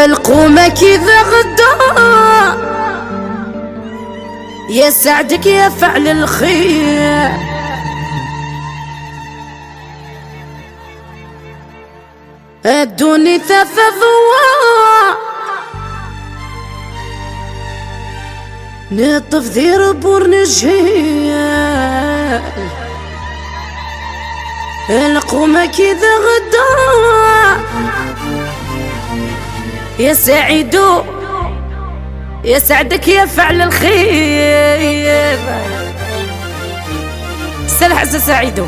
القومة كذا غدا يسعدك يا فعل الخير. ادوني ثاث ضواء نطف ذي ربور نجهيل. القومة كذا غدا يا سعيدو يسعدك يا فعل الخير. سلح سعيدو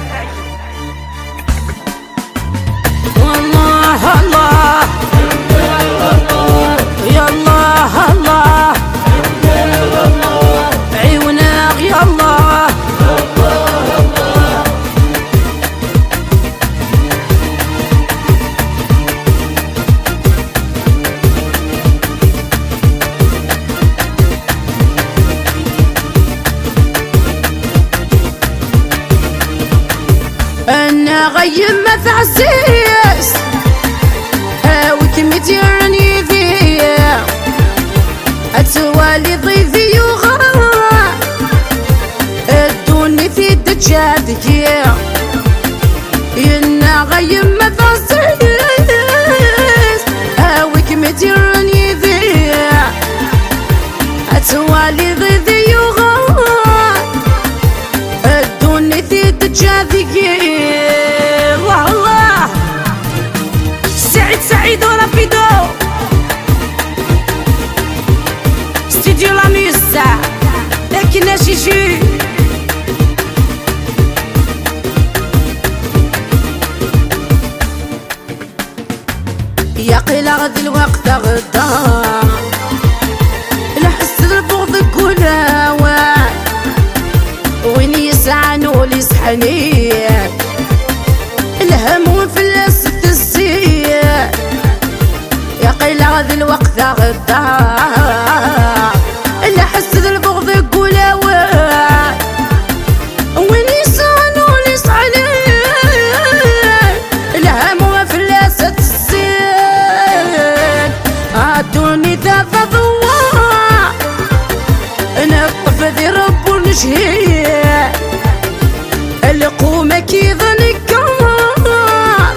والله الله يا الله الله عيونك يا الله انا غيم ما تعزيز وكميت يرني ذي اتوالي ضيفي وغا ادوني في الدجاج انا غيم ما تعزيز وكميت يرني ذي اتوالي ضيفي وغا ادوني في الدجاج. والله سعيد ورابيدو ستوديو لا ميوزا لكن جيجي يا قيلا غد الوقت غدا نحس البغض كلاوة وين يسعنوا لي صحني الهم في الاسد السير. يا قيلا غد الوقت غدا نحس البغض كلاوة وين يسعنوا لي صحني الهم في الاسد السير. عطوني ثاث ضواء نطف ذي رب ونشهي القومة كذا نكار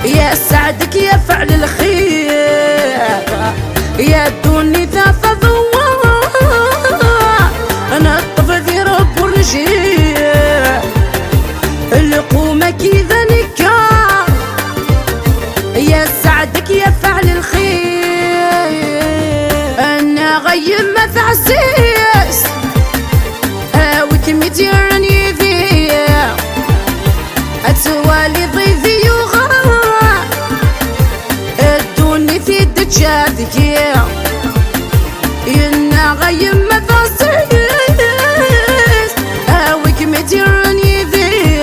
يسعدك يا فعل الخير. يا دوني ثاث ضواء نطف ذي رب ونشهي القومة كذا نكار يسعدك يا فعل الخير. انا غيم ما تعزيز وكميت يرني ذي اتوالي ضيفي وغا ادوني في الدجاج انا غيم ما تعزيز وكميت يرني ذي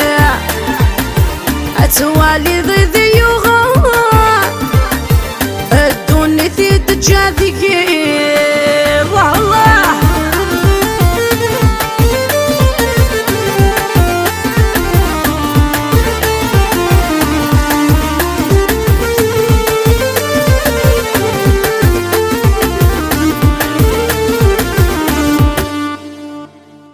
اتوالي ضيفي وغا ادوني في الدجاج.